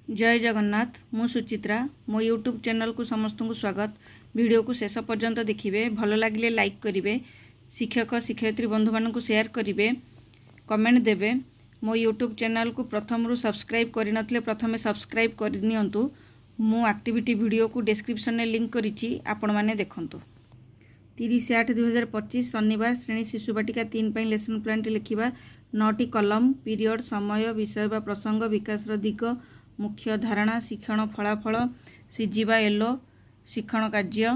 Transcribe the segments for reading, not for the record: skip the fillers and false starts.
जय जगन्नाथ मु सुचित्रा मो यूट्यूब चैनल को समस्त को स्वागत। वीडियो को शेष पर्यंत देखिए, भल लगे लाइक करेंगे, शिक्षक शिक्षयित्री बंधु मान को शेयर करेंगे, कमेंट देवे। मो यूट्यूब चैनल को प्रथम रू सब्सक्राइब करनथिले प्रथमे सब्सक्राइब करनियंतु। मु एक्टिविटी वीडियो को डिस्क्रिप्शन में लिंक करिछि, आपण माने देखंतु। 30/8/2025 शनिवार श्रेणी शिशु बाटिका 3 ପାଇଁ लेसन प्लान टी लिखिबा। 9टी कलम पीरियड समय विषय बा प्रसंग विकास दिग मुख्य धारणा शिक्षण फलाफल सीजीवा एलो शिक्षण कार्य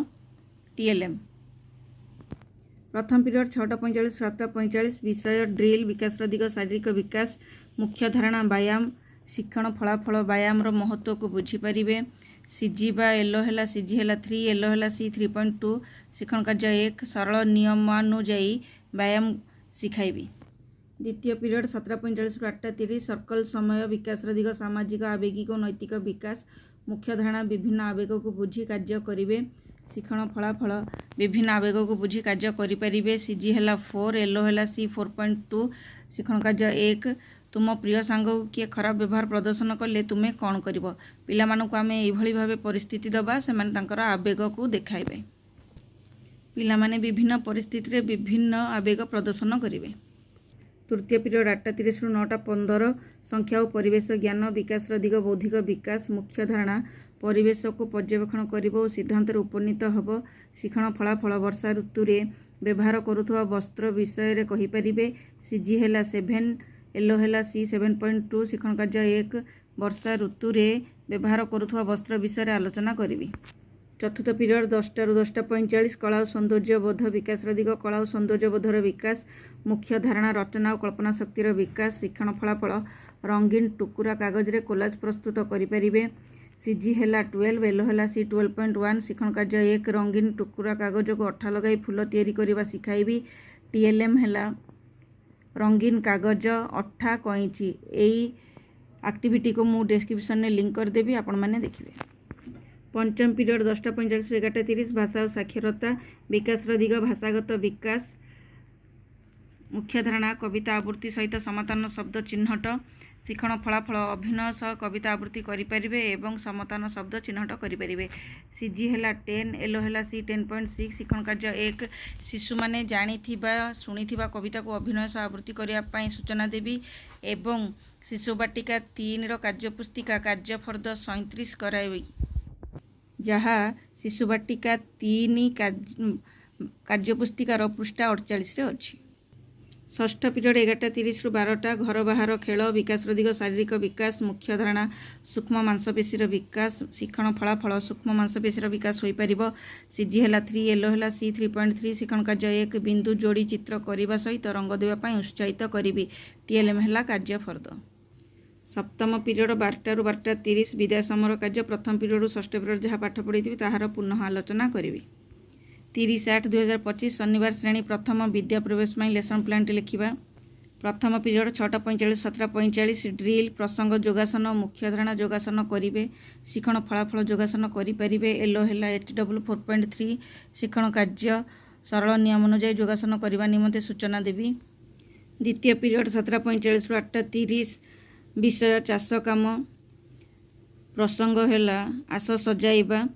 टीएलएम। प्रथम पीरियड 6:45 7:45 विषय ड्रिल विकास दिग शारीरिक विकास मुख्य धारणा व्यायाम शिक्षण फलाफल व्यायाम महत्व को बुझीपारे। सीजीवा एलो है सीजी है 3 एलो है सी 3.2 शिक्षण कार्य 1 सरल नियमानुजाई व्यायाम शिखाइबी। द्वितीय पीरियड 17:45 8:30 सर्कल समय विकास दिग सामाजिक आवेगिक और नैतिक विकास मुख्य धारणा विभिन्न आवेग को बुझी कार्य करेंगे शिक्षण फलाफल विभिन्न आवेग को बुझी कार्य करें। सीजी है 4 एलो है सी 4.2 शिक्षण कार्य 1 तुम प्रिय सांग किए खराब व्यवहार प्रदर्शन कले तुम्हें कौन कर पिला आम यही भाव परिस्थिति दबा से आवेग को देखाइबे। पिला माने विभिन्न परिस्थिति विभिन्न आवेग प्रदर्शन करेंगे। तृतीय पीरियड 8:30 9:15 संख्या और परिवेश ज्ञान विकास दिग बौद्धिक विकास मुख्य धारणा परिवेश को पर्यवेक्षण कर सिद्धांत उपनीत हम शिक्षण फलाफल वर्षा ऋतु में व्यवहार करुवा वस्त्र विषय कहींपर। सीजी है 7 एलो है सी 7.2 शिक्षण कार्य 1 वर्षा ऋतु में व्यवहार करुवा वस्त्र विषय आलोचना करी। चतुर्थ पीरियड 10 ରୁ 10:45 कला और सौंदर्य बोध विकास दिग कला और सौंदर्य बोधर विकास मुख्य धारणा रचना और कल्पना शक्तिर विकास शिक्षण फलाफल रंगीन टुकुरा कागज रे कोलाज प्रस्तुत करें। सीजी है 12 एलो है सी 12.1 शिक्षण कार्य 1 रंगीन टुकुरा कागज को अठा लगाई फूल तैयारी करने शिखाइबी। टीएलएम है रंगीन कागज अठा कईची। यही एक्टिविटी को मु डिस्क्रिप्शन में लिंक करदेवी, आपण मैंने देखिए। पंचम पीरियड 10:45 11:30 भाषा और साक्षरता विकास दिग भाषागत विकास मुख्य धारणा कविता आवृत्ति सहित समाधान शब्द चिन्हट शिक्षण फलाफल अभिनय सह कविता आवृत्ति करें एवं समाधान शब्द चिन्हट करें। सीजी है 10 एलो है सी 10.6 शिक्षण कार्य 1 शिशु माने जानी शुणी कविता को अभिनय सह आवृत्ति करने सूचना देवी एवं शिशु बाटिका 3 कार्यपुस्तिका कार्य फर्द 37 कराइबी, जहाँ शिशु बाटिका 3 कार्यपुस्तिकार पृष्ठा 48 अच्छी। षष्ठ पीरियड 11:30 ରୁ 12ଟା घर बाहर खेल विकास दिग शारीरिक विकास मुख्य धारणा सूक्ष्म मांसपेशीर विकास शिक्षण फलाफल सूक्ष्म मांसपेशीर विकास हो पार। सीजी है 3 एलो है सी 3.3 शिक्षण कार्य 1 बिंदु जोड़ी चित्र करने सहित रंग देवाई उत्साहित करी। टीएलएम है कार्य फर्द। सप्तम पीरियड 12ଟା ରୁ 12:30 विद्या समर कार्य प्रथम पीरियड षष्ठ पीरियड जहाँ पाठ पढ़ी ताहार पुनः आलोचना करी। 30/8/2025 शनिवार श्रेणी प्रथम विद्या प्रवेश में लेसन प्लान टी लिखिबा। प्रथम पीरियड 6:45 17:45 ड्रिल प्रसंग योगासन मुख्य धारणा योगासन करेंगे शिक्षण फलाफल योगासन करें। एलो है HW 4.3 शिक्षण कार्य सरल नियम अनुजाई योगासन करने निमंते सूचना देवी। द्वितीय पीरियड 17:45 ରୁ 8:30 विषय चाष काम प्रसंग है आस सजाइबा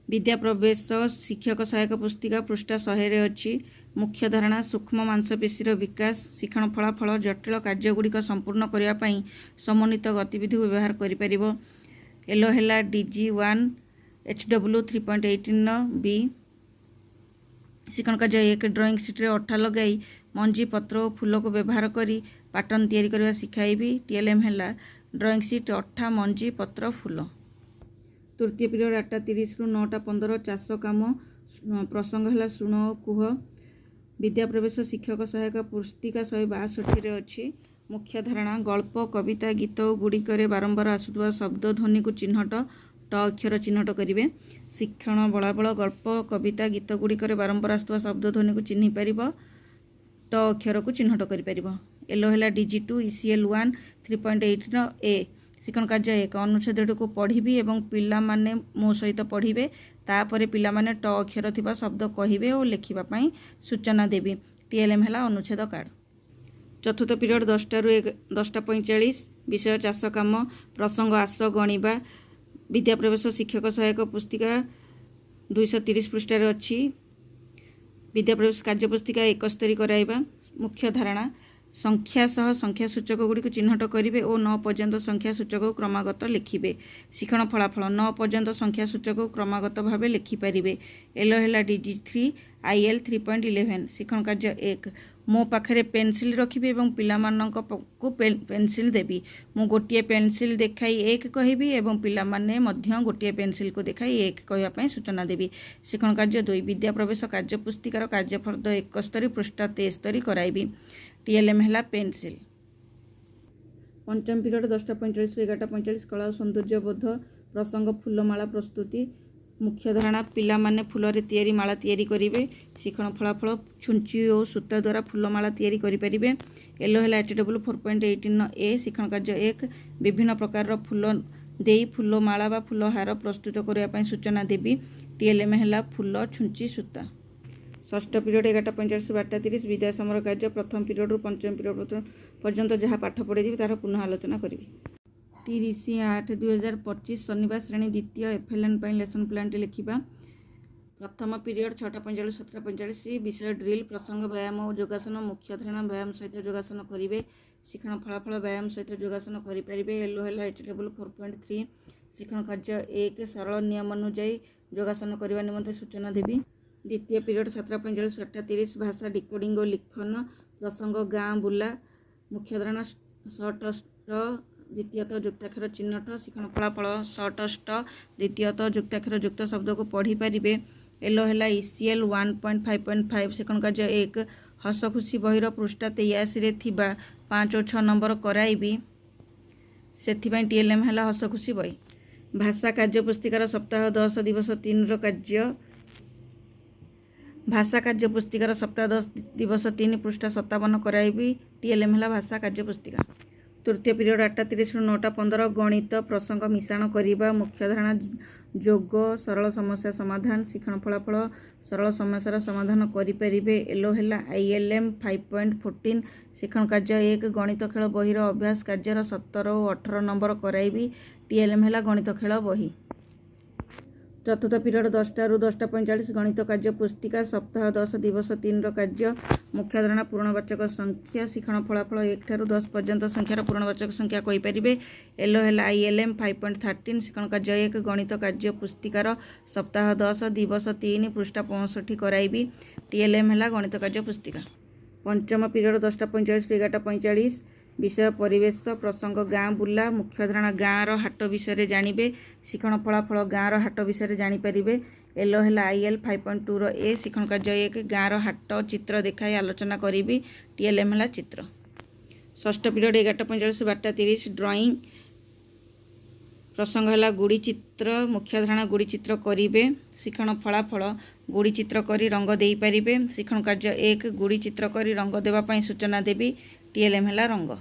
विद्या प्रवेश शिक्षक सहायक पुस्तिका पृष्ठा 100 अच्छी मुख्य धारणा सूक्ष्म मांसपेशीर विकास शिक्षण फलाफल जटिल कार्यगुड़िक संपूर्ण करने समन्वित गतिविधि को व्यवहार करें। एलो है DG1 HW 3.18 बी शिक्षण कार्य 1 ड्राइंग सीट्रे अठा लगाई मंजी पत्र और फूल को व्यवहार करी पैटर्न तैयारी करवा शिखाइबी। टीएलएम है ड्राइंग सीट अठा मंजी पत्र फूल। तृतीय पीरियड 8:30 ରୁ 9:15 चाष काम प्रसंग है शुण कुह विद्या प्रवेश शिक्षक सहायक पुस्तिका 162 अच्छी मुख्य धारणा गल्प कविता गीत गुड़िक बारंबार आसुवा शब्द ध्वनि को चिन्हट ट अक्षर चिन्हट करेंगे। शिक्षण बलाबल गल्प कविता गीत गुड़िक बारंबार आसुवा शब्द ध्वनि को चिन्ह पार ट अक्षर को चिन्हट कर। एलो है DG2 ECL 1 3.8 ए शिक्षण कार्य 1 अनुच्छेद को पढ़ी और पिला माने मो सहित पढ़े तापर पिला माने ट अक्षर थिबा शब्द कहिबे और लिखिबा पई सूचना देवी। टीएलएम है अनुच्छेद कार्ड। ଚତୁର୍ଥ ପିରିୟଡ଼ 10ଟାରୁ 10ଟା 45 ବିଷୟ ଚାଷ କାମ ପ୍ରସଙ୍ଗ ଆସ ଗଣିବା ବିଦ୍ୟା ପ୍ରବେଶ ଶିକ୍ଷକ ସହାୟକ ପୁସ୍ତିକା 230 ପୃଷ୍ଠାରେ ଅଛି। ବିଦ୍ୟା ପ୍ରବେଶ କାର୍ଯ୍ୟ ପୁସ୍ତିକା 71 କରାଇବା। ମୁଖ୍ୟ ଧାରଣା ସଂଖ୍ୟା ସହ ସଂଖ୍ୟା ସୂଚକଗୁଡ଼ିକୁ ଚିହ୍ନଟ କରିବେ ଓ 9 ପର୍ଯ୍ୟନ୍ତ ସଂଖ୍ୟା ସୂଚକକୁ କ୍ରମାଗତ ଲେଖିବେ। ଶିକ୍ଷଣ ଫଳାଫଳ 9 ପର୍ଯ୍ୟନ୍ତ ସଂଖ୍ୟା ସୂଚକକୁ କ୍ରମାଗତ ଭାବେ ଲେଖିପାରିବେ। ଏଲ ହେଲା DG3 IL 3.11। ଶିକ୍ଷଣ କାର୍ଯ୍ୟ 1 ମୋ ପାଖରେ ପେନସିଲ ରଖିବି ଏବଂ ପିଲାମାନଙ୍କୁ ପେନସିଲ ଦେବି। ମୁଁ ଗୋଟିଏ ପେନସିଲ ଦେଖାଇ 1 କହିବି ଏବଂ ପିଲାମାନେ ମଧ୍ୟ ଗୋଟିଏ ପେନସିଲକୁ ଦେଖାଇ 1 କହିବା ପାଇଁ ସୂଚନା ଦେବି। ଶିକ୍ଷଣ କାର୍ଯ୍ୟ 2 ବିଦ୍ୟା ପ୍ରବେଶ କାର୍ଯ୍ୟ ପୁସ୍ତିକାର କାର୍ଯ୍ୟଫର୍ଦ୍ଦ 71 ପୃଷ୍ଠା 73 କରାଇବି। TLM ହେଲା ପେନସିଲ। ପଞ୍ଚମ ପିରିୟଡ଼ 10ଟା 45 11ଟା 45 କଳା ଓ ସୌନ୍ଦର୍ଯ୍ୟବୋଧ ପ୍ରସଙ୍ଗ ଫୁଲମାଳା ପ୍ରସ୍ତୁତି। ମୁଖ୍ୟ ଧାରଣା ପିଲାମାନେ ଫୁଲରେ ତିଆରି ମାଳା ତିଆରି କରିବେ। ଶିକ୍ଷଣ ଫଳାଫଳ ଛୁଞ୍ଚି ଓ ସୂତା ଦ୍ୱାରା ଫୁଲମାଳା ତିଆରି କରିପାରିବେ। ଏଲ ହେଲା HW 4.18A। ଶିକ୍ଷଣ କାର୍ଯ୍ୟ 1 ବିଭିନ୍ନ ପ୍ରକାରର ଫୁଲ ଦେଇ ଫୁଲମାଳା ବା ଫୁଲହାର ପ୍ରସ୍ତୁତ କରିବା ପାଇଁ ସୂଚନା ଦେବି। TLM ହେଲା ଫୁଲ ଛୁଞ୍ଚି ସୂତା। ଷଷ୍ଠ ପିରିୟଡ଼ 11ଟା 45 12ଟା 30 ବିଦାୟ ସମର କାର୍ଯ୍ୟ ପ୍ରଥମ ପିରିୟଡ଼ରୁ ପଞ୍ଚମ ପିରିୟଡ଼ ପର୍ଯ୍ୟନ୍ତ ଯାହା ପାଠ ପଢ଼େଇଥିବି ତାହାର ପୁନଃ ଆଲୋଚନା କରିବି। 30/8/2025 ଶନିବାର ଶ୍ରେଣୀ ଦ୍ୱିତୀୟ FLN ପାଇଁ ଲେସନ୍ ପ୍ଲାନ୍ଟି ଲେଖିବା। ପ୍ରଥମ ପିରିୟଡ଼ 6ଟା 45 7ଟା 45 ବିଷୟ ଡ୍ରିଲ୍ ପ୍ରସଙ୍ଗ ବ୍ୟାୟାମ ଓ ଯୋଗାସନ ମୁଖ୍ୟ ଧାରଣା ବ୍ୟାୟାମ ସହିତ ଯୋଗାସନ କରିବେ। ଶିକ୍ଷଣ ଫଳାଫଳ ବ୍ୟାୟାମ ସହିତ ଯୋଗାସନ କରିପାରିବେ। ଏଲ ହେଲା HW 4.3। ଶିକ୍ଷଣ କାର୍ଯ୍ୟ 1 ସରଳ ନିୟମ ଅନୁଯାୟୀ ଯୋଗାସନ କରିବା ନିମନ୍ତେ ସୂଚନା ଦେବି। ଦ୍ୱିତୀୟ ପିରିୟଡ଼ 7ଟା 45 8ଟା 30 ଭାଷା ଡିକୋଡ଼ିଂ ଓ ଲିଖନ ପ୍ରସଙ୍ଗ ଗାଁ ବୁଲା ମୁଖ୍ୟ ଧାରଣା ଷଟଷ୍ଟ ଦ୍ୱିତୀୟତଃ ଯୁକ୍ତାକ୍ଷର ଚିହ୍ନଟ। ଶିକ୍ଷଣ ଫଳାଫଳ ଷଟଷ୍ଟ ଦ୍ୱିତୀୟତଃ ଯୁକ୍ତାକ୍ଷର ଯୁକ୍ତ ଶବ୍ଦକୁ ପଢ଼ିପାରିବେ। ଏଲ ହେଲା ECL 1.5.5। ଶିକ୍ଷଣ କାର୍ଯ୍ୟ 1 ହସ ଖୁସି ବହିର ପୃଷ୍ଠା 83ରେ ଥିବା 5 ଓ 6 ନମ୍ବର କରାଇବି। ସେଥିପାଇଁ TLM ହେଲା ହସ ଖୁସି ବହି। ଭାଷା କାର୍ଯ୍ୟ ପୁସ୍ତିକାର ସପ୍ତାହ 10 ଦିବସ 3ର କାର୍ଯ୍ୟ ଭାଷା କାର୍ଯ୍ୟ ପୁସ୍ତିକାର ସପ୍ତାହ 10 ଦିବସ 3 ପୃଷ୍ଠା 57 କରାଇବି। TLM ହେଲା ଭାଷା କାର୍ଯ୍ୟ ପୁସ୍ତିକା। ତୃତୀୟ ପିରିୟଡ଼ 8ଟା 30ରୁ 9ଟା 15 ଗଣିତ ପ୍ରସଙ୍ଗ ମିଶାଣ କରିବା ମୁଖ୍ୟ ଧାରଣା ଯୋଗ ସରଳ ସମସ୍ୟା ସମାଧାନ। ଶିକ୍ଷଣ ଫଳାଫଳ ସରଳ ସମସ୍ୟାର ସମାଧାନ କରିପାରିବେ। ଏଲ ହେଲା ILM 5.14। ଶିକ୍ଷଣ କାର୍ଯ୍ୟ 1 ଗଣିତ ଖେଳ ବହିର ଅଭ୍ୟାସ କାର୍ଯ୍ୟର 17 ଓ 18 ନମ୍ବର କରାଇବି। TLM ହେଲା ଗଣିତ ଖେଳ ବହି। ଚତୁର୍ଥ ପିରିୟଡ଼ 10ଟାରୁ 10ଟା 45 ଗଣିତ କାର୍ଯ୍ୟ ପୁସ୍ତିକା ସପ୍ତାହ 10 ଦିବସ 3ର କାର୍ଯ୍ୟ ମୁଖ୍ୟ ଧାରଣା ପୂର୍ଣ୍ଣବାଚକ ସଂଖ୍ୟା। ଶିକ୍ଷଣ ଫଳାଫଳ 1 ଠାରୁ 10 ପର୍ଯ୍ୟନ୍ତ ସଂଖ୍ୟାର ପୂର୍ଣ୍ଣବାଚକ ସଂଖ୍ୟା କହିପାରିବେ। ଏଲ ହେଲା ILM 5.13। ଶିକ୍ଷଣ କାର୍ଯ୍ୟ 1 ଗଣିତ କାର୍ଯ୍ୟ ପୁସ୍ତିକାର ସପ୍ତାହ 10 ଦିବସ 3 ପୃଷ୍ଠା 65 କରାଇବି। TLM ହେଲା ଗଣିତ କାର୍ଯ୍ୟ ପୁସ୍ତିକା। ପଞ୍ଚମ ପିରିୟଡ଼ 10ଟା 45 11ଟା 45 ବିଷୟ ପରିବେଶ ପ୍ରସଙ୍ଗ ଗାଁ ବୁଲା ମୁଖ୍ୟ ଧାରଣା ଗାଁର ହାଟ ବିଷୟରେ ଜାଣିବେ। ଶିକ୍ଷଣ ଫଳାଫଳ ଗାଁର ହାଟ ବିଷୟରେ ଜାଣିପାରିବେ। ଏଲ ହେଲା IL 5.2ର A। ଶିକ୍ଷଣ କାର୍ଯ୍ୟ 1 ଗାଁର ହାଟ ଚିତ୍ର ଦେଖାଇ ଆଲୋଚନା କରିବି। TLM ହେଲା ଚିତ୍ର। ଷଷ୍ଠ ପିରିୟଡ଼ 11ଟା 45 12ଟା 30 ଡ୍ରଇଂ ପ୍ରସଙ୍ଗ ହେଲା ଗୁଡ଼ି ଚିତ୍ର ମୁଖ୍ୟ ଧାରଣା ଗୁଡ଼ି ଚିତ୍ର କରିବେ। ଶିକ୍ଷଣ ଫଳାଫଳ ଗୁଡ଼ି ଚିତ୍ର କରି ରଙ୍ଗ ଦେଇପାରିବେ। ଶିକ୍ଷଣ କାର୍ଯ୍ୟ 1 ଗୁଡ଼ି ଚିତ୍ର କରି ରଙ୍ଗ ଦେବା ପାଇଁ ସୂଚନା ଦେବି। TLM ହେଲା ରଙ୍ଗ।